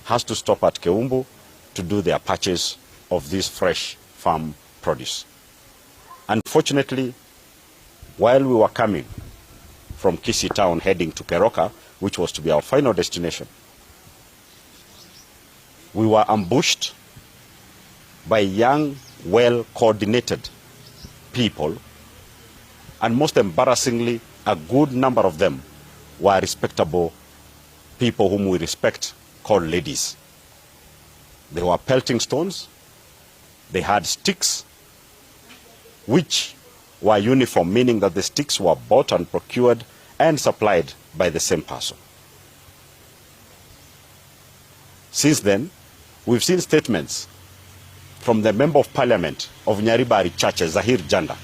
has to stop at Keumbu to do their purchase of this fresh farm produce. Unfortunately, while we were coming from Kisii town heading to Keroka, which was to be our final destination, we were ambushed by young, well-coordinated people, and most embarrassingly, a good number of them were respectable people whom we respect, called ladies. They were pelting stones, they had sticks, which were uniform, meaning that the sticks were bought and procured and supplied by the same person. Since then, we've seen statements from the Member of Parliament of Nyaribari Chache, Zahir Janda,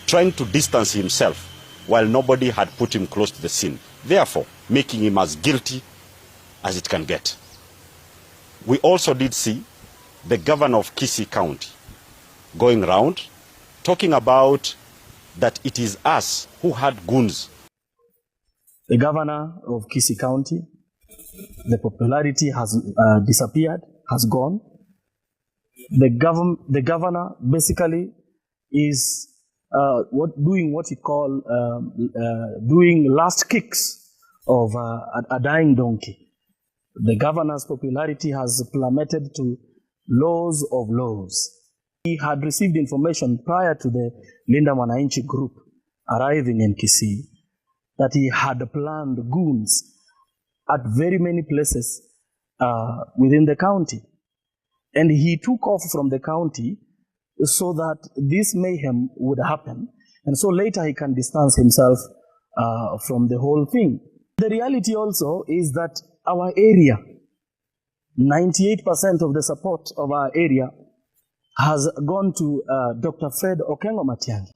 trying to distance himself while nobody had put him close to the scene, therefore making him as guilty as it can get. We also did see the governor of Kisii County going around talking about that it is us who had goons. The governor of Kisii County, the popularity has disappeared, has gone. The governor basically is doing what he call doing last kicks of a dying donkey. The governor's popularity has plummeted to lows of lows. He had received information prior to the Linda Mwananchi group arriving in Kisii that he had planned goons at very many places within the county. And he took off from the county so that this mayhem would happen. And so later he can distance himself from the whole thing. The reality also is that our area, 98% of the support of our area has gone to Dr. Fred Okengo Matiang'i,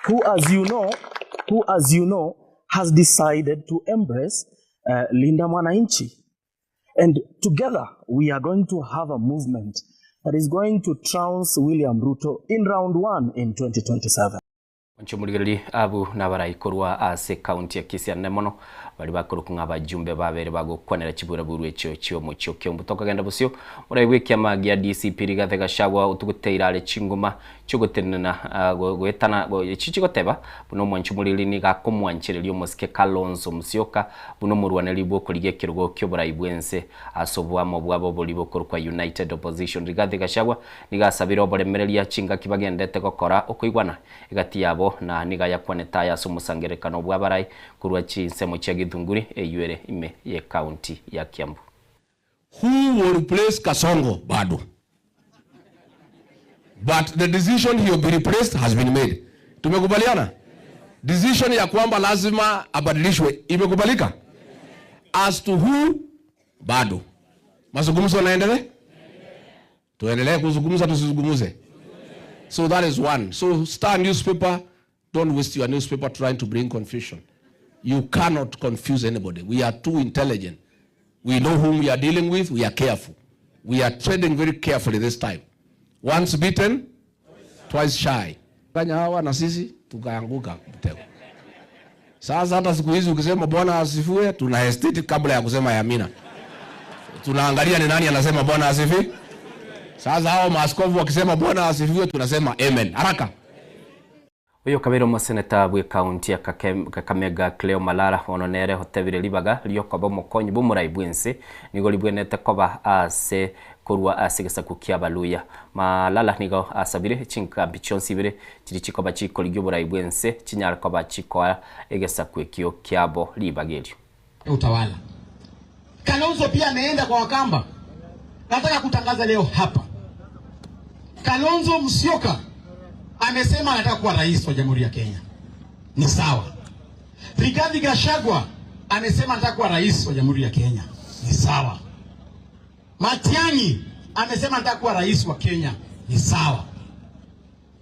who, as you know, has decided to embrace Linda Mwananchi. And together, we are going to have a movement that is going to trounce William Ruto in round 1 in 2027. Nchumurigiri abu nabarai kurwa ase county ya Kisii nemono bali bakuru kungaba jumbe babere bagukwanira kibura buru echo cyo mu cyo kyo mutoka genda busyo muraywe kyama gya DCP rigathe gashagwa utuguteira ale chingoma cyo gutenana gwetana ichi goteba buno mwanchumuriri ni gakomwanchiriri omosike Kalonzo Musyoka buno murwana libwo kuligekirwo kyo burayi bwense asobwa mu bwabo bolibo kwa United Opposition rigathe gashagwa nigasabira oboremereria chinga kibagendete gokora okuigwana igati yabo na niga yakwaneta ya sumusangerekano bwabarai kurwa chinsemo cha Githunguri eyuere ime ye county ya Kiambu. Who will replace Kasongo bado? But the decision he will be replaced has been made. Tumekubaliana? Decision ya kwamba lazima abadilishwe imekubalika? As to who bado. Mazungumzo yanaendelea? Tuendelee kuzungumza tusizungumze. So that is one. So Star newspaper, don't waste your newspaper trying to bring confusion. You cannot confuse anybody. We are too intelligent. We know whom we are dealing with. We are careful. We are trading very carefully this time. Once bitten, twice shy. Kanya hawa na sisi tukaanguka mtego. Sasa hata siku hizi ukisema Bwana asifiwe, tuna hesitate kabla ya kusema amina. Tunaangalia ni nani anasema Bwana asifiwe. Sasa hao maaskofu wakisema Bwana asifiwe tunasema amen. Haraka. Uyo kabero moseneta bwe county ya Kakamega Cleo Malala ononere hotebire libaga lyokoba mokonyi bumurai bwense nigo libwenete koba ase kurwa ase gesaku kyabaluya Malala nigo asabire chinka bichonsibire chikoba chiko ligyo burai bwense chinyara koba chikoa egesaku ekyo kyabo libagelyo utawala. Kalonzo pia ameenda kwa Wakamba. Nataka kutangaza leo hapa. Kalonzo Musyoka amesema anataka kuwa rais wa Jamhuri ya Kenya. Ni sawa. Rigathi Gachagua amesema anataka kuwa rais wa Jamhuri ya Kenya. Ni sawa. Matiang'i amesema anataka kuwa rais wa Kenya. Ni sawa.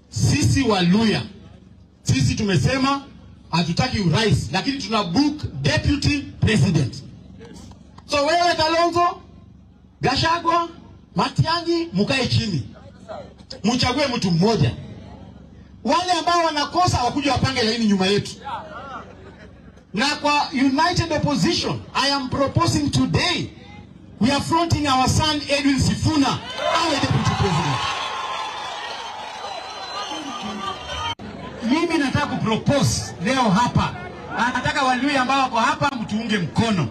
Sisi Waluya, sisi tumesema hatutaki urais, lakini tuna book deputy president. So wewe Kalonzo, Gachagua, Matiang'i mukae chini. Mchague mtu mmoja. Wale ambao wanakosa wakuja wapange laini nyuma yetu. Na kwa United Opposition, I am proposing today We are fronting our son Edwin Sifuna, our deputy president. Mimi nataka kupropose leo hapa. Nataka Waluhya ambao wako hapa mtuunge mkono.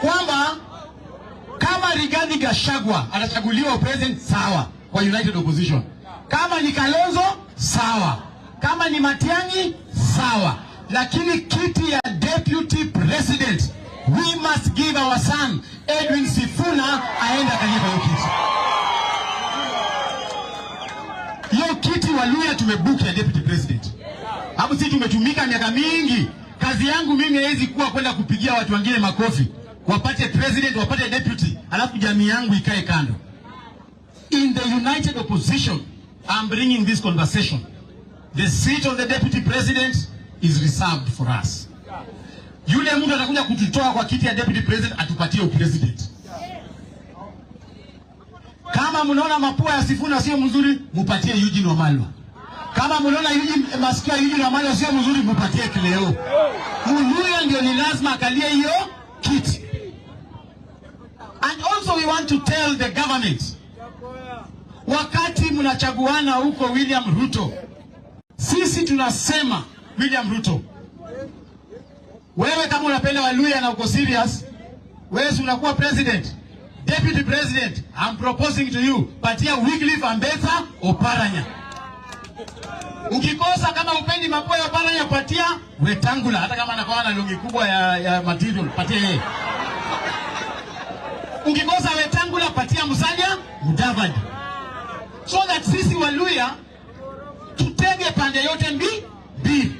Kwamba kama Rigathi Gachagua atachaguliwa president, sawa, kwa United Opposition. Kama ni Kalonzo, sawa. Kama ni Matiang'i, sawa. Lakini kiti ya deputy president, we must give our son Edwin Sifuna aenda kanipa hiyo kiti. Hiyo kiti Waluhya tumebook ya deputy president. Hapo sisi tumetumika miaka mingi. Kazi yangu mimi haiwezi kuwa kwenda kupigia watu wengine makofi. Wapate president, wapate deputy, alafu jamii yangu ikae kando. In the United Opposition, I'm bringing this conversation. The seat of the deputy president is reserved for us. Yule mtu atakuja kututoa kwa kiti ya deputy president atupatie president. Kama mnaona mapua ya Sifuna sio mzuri, mupatie Eugene Wamalwa. Kama mnaona masikio ya Eugene Wamalwa sio mzuri, mupatie Kileo. Muluhya ndio ni lazima akalie hiyo kiti. And also we want to tell the government, wakati mnachaguana huko William Ruto, sisi tunasema William Ruto, wewe kama unapenda Waluhya na uko serious, wewe unakuwa president, deputy president, I'm proposing to you, patia Wycliffe Ambetsa Oparanya. Ukikosa kama upendi mapua ya Oparanya, patia Wetangula, hata kama anakuwa na longi kubwa ya material, patia yeye. Ukikosa Wetangula, patia Musalia Mudavadi. So that sisi Waluhya tutege pande yote mbili.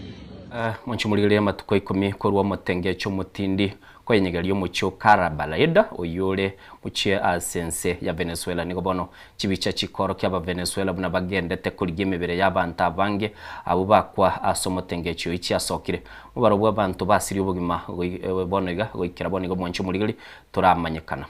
Mwanchumuligire matuko 10 korwa motenge cyo mutindi ko yenyegerio mucyo Karabalaida oyure mucie asense ya Venezuela niko bono kibica cikoro kya Venezuela buna bagendete kuri gemebere y'abantu abange abo bakwa asomotenge cyo iki asokire mubaro bw'abantu basiri ubugima bonega goikira bonigo mwanchumuligire turamanyekana.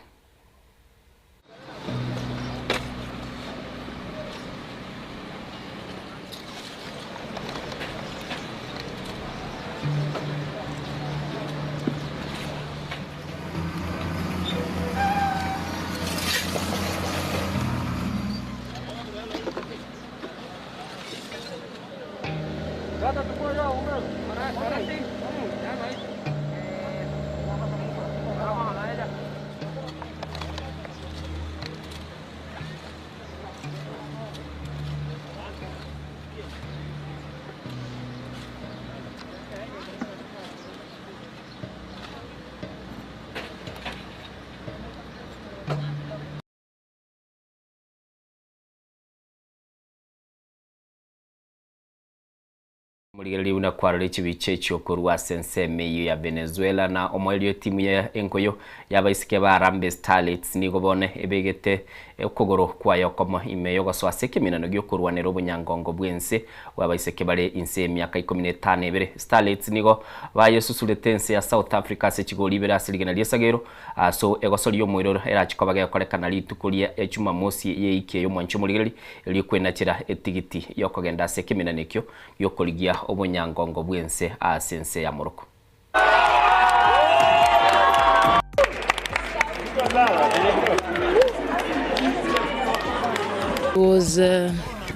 Muligeli una kwarale chibiche chokorwa sense meyo ya Venezuela na omwelio timu ya enkoyo yabaisike ba Harambee Starlets nigo bone ebegete okogoro kwayo komo imeyo gaswaseke minano gyokorwa nero bunyangongo bwense wabaisike bare inse myaka 15 ebere. Starlets nigo bayesusuletense ya South Africa se chigoli bera siligana liesagero so egosoliyo mwiroro era chikobage korekana litukulia echuma mosi ye ike yo mwancho muligeli elikwena chira etigiti yokogenda seke minanekyo yokoligia obunyangongo bwense asense ya Morocco.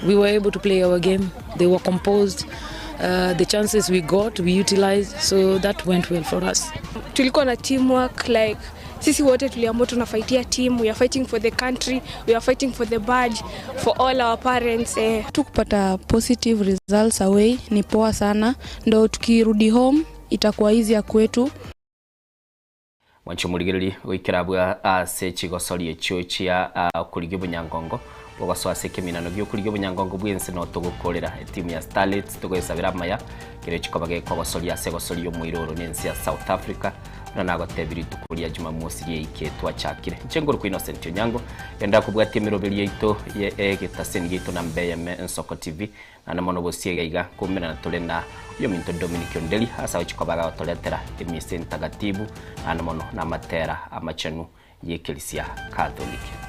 We were able to play our game. They were composed. The chances we got, we utilized, so that went well for us. Tulikuwa na teamwork, like sisi wote tuliamua tunafaitia team. We are fighting for the country, we are fighting for the badge, for all our parents. Tukupata positive results away ni poa sana, ndo tukirudi home itakuwa easy kwetu. Wancho muligeli wikirabwa ase chigosoli echo chia kuligyo bunyangongo bwaswase keminano gyo kuligyo bunyangongo bwense no togokorera timu ya Starlets togoesabira maya kire chikobage kwa gosoli ase gosoli yo mwiroro nensi ya South Africa na nagotebiri tukulia Jumamosi ye ike twachakire nchengoro ku Innocent Onyango yenda kubwati emiroberi yeito ye getaseni yeito na mbeyeme Nsoko TV na namono bosie gaiga kumena natolena yo minto Dominic Ondeli asa chikobaga otoletera emise ntagatibu na namono na matera amachanu ye Ecclesia Catholic.